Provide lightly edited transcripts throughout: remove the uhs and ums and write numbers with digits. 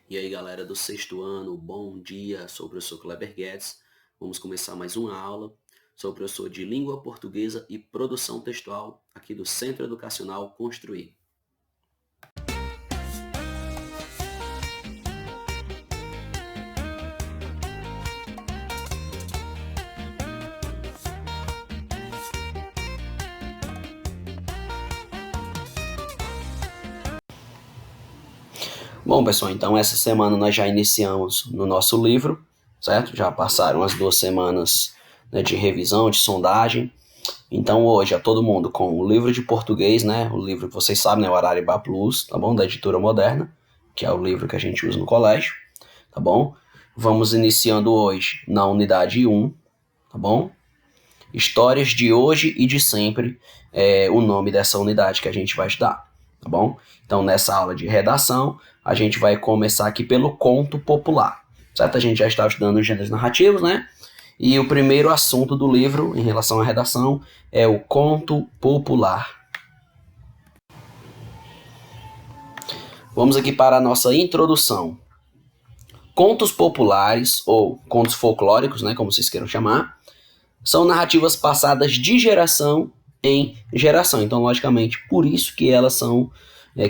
E aí, galera do sexto ano, bom dia. Sou o professor Kleber Guedes. Vamos começar mais uma aula. Sou o professor de Língua Portuguesa e Produção Textual aqui do Centro Educacional Construir. Bom, pessoal, então essa semana nós já iniciamos no nosso livro, certo? Já passaram as 2 semanas, né, de revisão, de sondagem. Então hoje, a todo mundo com o livro de português, né? O livro que vocês sabem, né? O Araribá Plus, tá bom? Da Editora Moderna, que é o livro que a gente usa no colégio, tá bom? Vamos iniciando hoje na unidade 1, tá bom? Histórias de hoje e de sempre é o nome dessa unidade que a gente vai estudar, tá bom? Então, nessa aula de redação, a gente vai começar aqui pelo conto popular, certo? A gente já está estudando os gêneros narrativos, né? E o primeiro assunto do livro, em relação à redação, é o conto popular. Vamos aqui para a nossa introdução. Contos populares, ou contos folclóricos, né, como vocês queiram chamar, são narrativas passadas de geração em geração. Então, logicamente, por isso que elas são,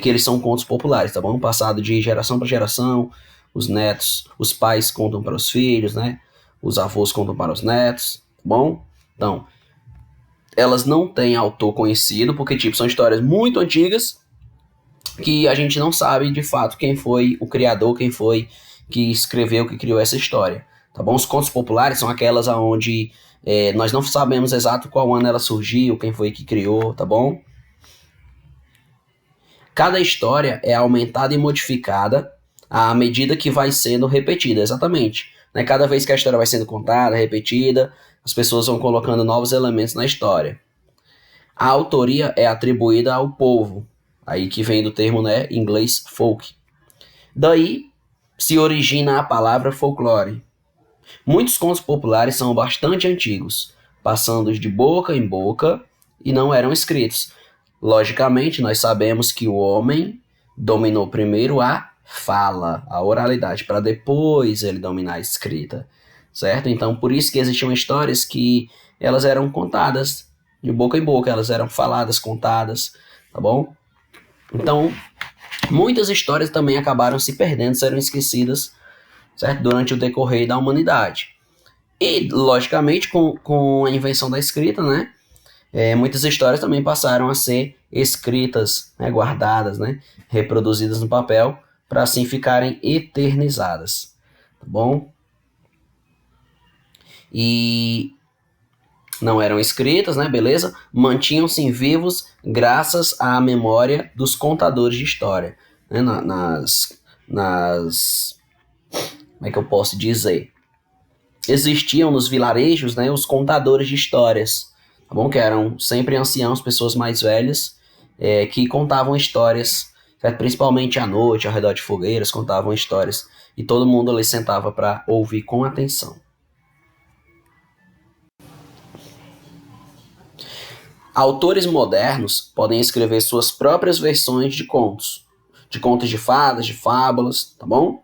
que eles são contos populares, tá bom? Passado de geração para geração, os netos, os pais contam para os filhos, né? Os avós contam para os netos, tá bom? Então, elas não têm autor conhecido, porque, tipo, são histórias muito antigas que a gente não sabe, de fato, quem foi o criador, quem foi que escreveu, que criou essa história, tá bom? Os contos populares são aquelas onde nós não sabemos exato qual ano ela surgiu, quem foi que criou, tá bom? Cada história é aumentada e modificada à medida que vai sendo repetida, exatamente. Né? Cada vez que a história vai sendo contada, repetida, as pessoas vão colocando novos elementos na história. A autoria é atribuída ao povo, aí que vem do termo, né, inglês folk. Daí se origina a palavra folclore. Muitos contos populares são bastante antigos, passando de boca em boca e não eram escritos. Logicamente, nós sabemos que o homem dominou primeiro a fala, a oralidade, para depois ele dominar a escrita, certo? Então, por isso que existiam histórias que elas eram contadas de boca em boca, elas eram faladas, contadas, tá bom? Então, muitas histórias também acabaram se perdendo, serão esquecidas, certo? Durante o decorrer da humanidade. E, logicamente, com a invenção da escrita, né? Muitas histórias também passaram a ser escritas, né, guardadas, né, reproduzidas no papel, para assim ficarem eternizadas, tá bom? E não eram escritas, né, beleza? Mantinham-se vivos graças à memória dos contadores de história, né, como é que eu posso dizer? Existiam nos vilarejos, né, os contadores de histórias, tá bom? Que eram sempre anciãos, pessoas mais velhas, que contavam histórias, certo? Principalmente à noite, ao redor de fogueiras, contavam histórias. E todo mundo ali sentava para ouvir com atenção. Autores modernos podem escrever suas próprias versões de contos de fadas, de fábulas, tá bom?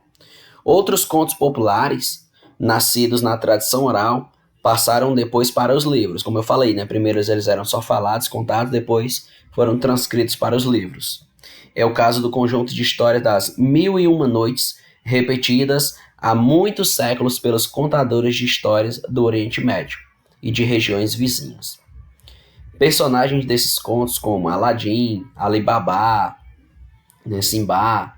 Outros contos populares, nascidos na tradição oral, passaram depois para os livros. Como eu falei, né? Primeiro eles eram só falados, contados, depois foram transcritos para os livros. É o caso do conjunto de histórias das Mil e Uma Noites, repetidas há muitos séculos pelos contadores de histórias do Oriente Médio e de regiões vizinhas. Personagens desses contos como Aladim, Alibabá, né, Simbá,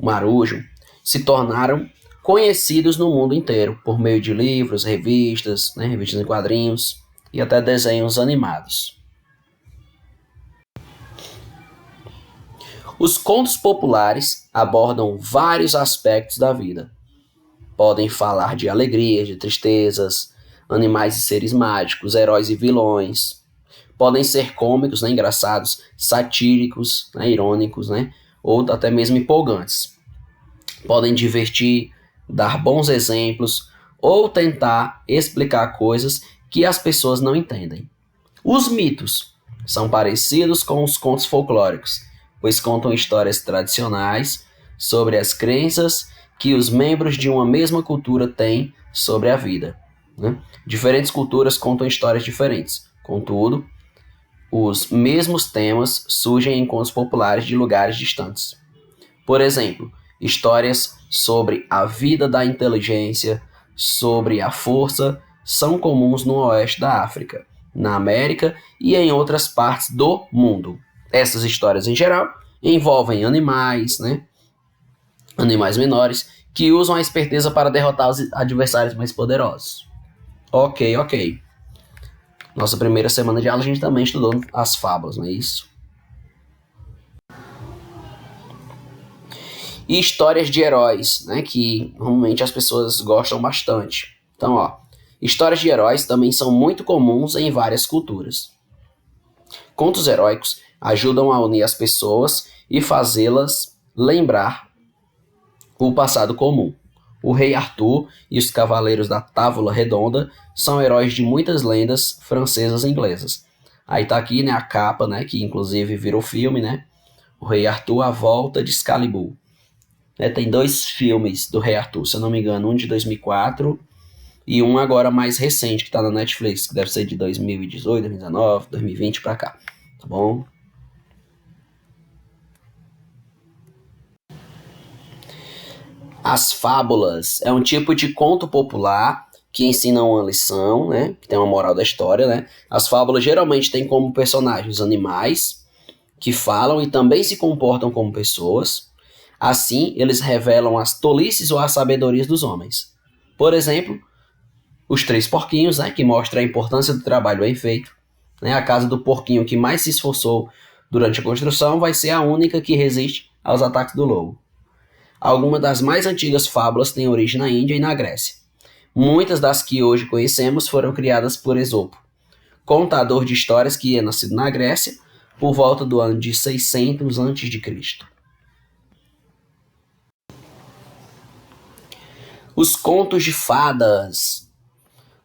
Marujo, se tornaram conhecidos no mundo inteiro por meio de livros, revistas, né, revistas em quadrinhos e até desenhos animados. Os contos populares abordam vários aspectos da vida. Podem falar de alegrias, de tristezas, animais e seres mágicos, heróis e vilões. Podem ser cômicos, né, engraçados, satíricos, né, irônicos, né, ou até mesmo empolgantes. Podem divertir, dar bons exemplos ou tentar explicar coisas que as pessoas não entendem. Os mitos são parecidos com os contos folclóricos, pois contam histórias tradicionais sobre as crenças que os membros de uma mesma cultura têm sobre a vida, né? Diferentes culturas contam histórias diferentes. Contudo, os mesmos temas surgem em contos populares de lugares distantes. Por exemplo, histórias sobre a vida da inteligência, sobre a força, são comuns no oeste da África, na América e em outras partes do mundo. Essas histórias, em geral, envolvem animais, né? Animais menores, que usam a esperteza para derrotar os adversários mais poderosos. Ok, ok. Nossa primeira semana de aula a gente também estudou as fábulas, não é isso? E histórias de heróis, né, que normalmente as pessoas gostam bastante. Então, ó, histórias de heróis também são muito comuns em várias culturas. Contos heróicos ajudam a unir as pessoas e fazê-las lembrar o passado comum. O rei Arthur e os cavaleiros da Távola Redonda são heróis de muitas lendas francesas e inglesas. Aí tá aqui, né, a capa, né, que inclusive virou filme, né? O rei Arthur, a volta de Excalibur. Tem 2 filmes do Rei Arthur, se eu não me engano, um de 2004 e um agora mais recente, que está na Netflix, que deve ser de 2018, 2019, 2020 para cá, tá bom? As fábulas é um tipo de conto popular que ensina uma lição, né? Que tem uma moral da história, né? As fábulas geralmente têm como personagens animais que falam e também se comportam como pessoas. Assim, eles revelam as tolices ou as sabedorias dos homens. Por exemplo, os 3 porquinhos, né, que mostra a importância do trabalho bem feito. Né, a casa do porquinho que mais se esforçou durante a construção vai ser a única que resiste aos ataques do lobo. Algumas das mais antigas fábulas têm origem na Índia e na Grécia. Muitas das que hoje conhecemos foram criadas por Esopo, contador de histórias que é nascido na Grécia por volta do ano de 600 a.C. Os contos de fadas.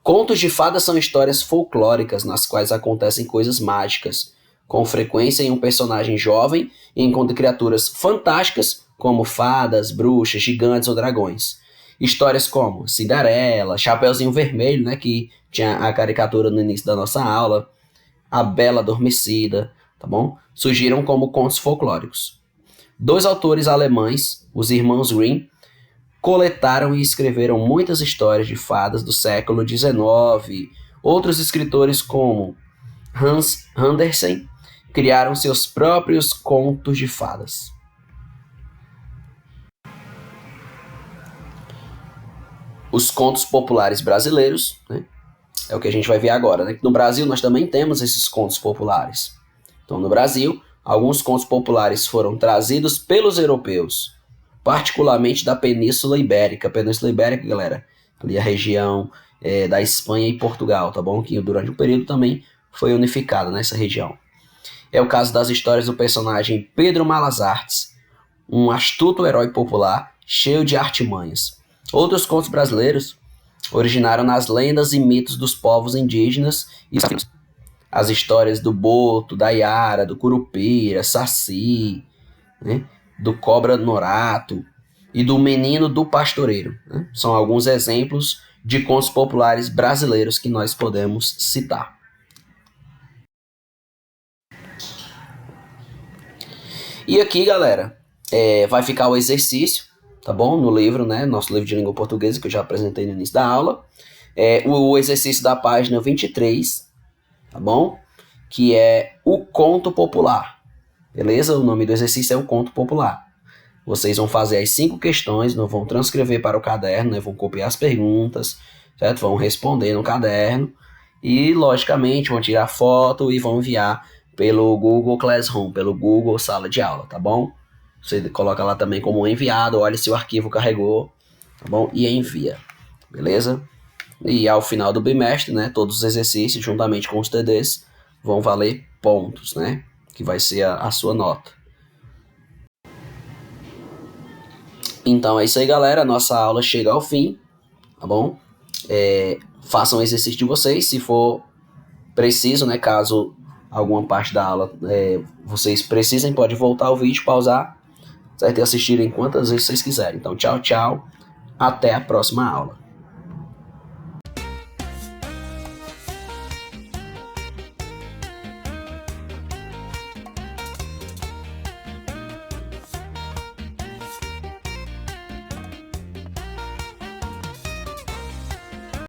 Contos de fadas são histórias folclóricas nas quais acontecem coisas mágicas. Com frequência em um personagem jovem encontra criaturas fantásticas como fadas, bruxas, gigantes ou dragões. Histórias como Cinderela, Chapeuzinho Vermelho, né, que tinha a caricatura no início da nossa aula, A Bela Adormecida, tá bom? Surgiram como contos folclóricos. 2 autores alemães, os irmãos Grimm, coletaram e escreveram muitas histórias de fadas do século XIX. Outros escritores como Hans Andersen criaram seus próprios contos de fadas. Os contos populares brasileiros, né, é o que a gente vai ver agora, né? No Brasil nós também temos esses contos populares. Então, no Brasil, alguns contos populares foram trazidos pelos europeus, particularmente da Península Ibérica. Península Ibérica, galera, ali a região da Espanha e Portugal, tá bom? Que durante um período também foi unificada nessa região. É o caso das histórias do personagem Pedro Malas Artes, um astuto herói popular cheio de artimanhas. Outros contos brasileiros originaram nas lendas e mitos dos povos indígenas e as histórias do Boto, da Iara, do Curupira, Saci, né, do Cobra Norato e do Menino do Pastoreiro, né? São alguns exemplos de contos populares brasileiros que nós podemos citar. E aqui, galera, vai ficar o exercício, tá bom? No livro, né? Nosso livro de língua portuguesa, que eu já apresentei no início da aula. O exercício da página 23, tá bom? Que é o conto popular, beleza? O nome do exercício é o conto popular. Vocês vão fazer as 5 questões, não vão transcrever para o caderno, né? Vão copiar as perguntas, certo? Vão responder no caderno e, logicamente, vão tirar foto e vão enviar pelo Google Classroom, pelo Google Sala de Aula, tá bom? Você coloca lá também como enviado, olha se o arquivo carregou, tá bom? E envia, beleza? E ao final do bimestre, né, todos os exercícios, juntamente com os TDs, vão valer pontos, né? Que vai ser a sua nota. Então é isso aí, galera. Nossa aula chega ao fim, tá bom? Façam o exercício de vocês, se for preciso, né? Caso alguma parte da aula vocês precisem, pode voltar o vídeo, pausar, certo? E assistirem quantas vezes vocês quiserem. Então, tchau, tchau. Até a próxima aula.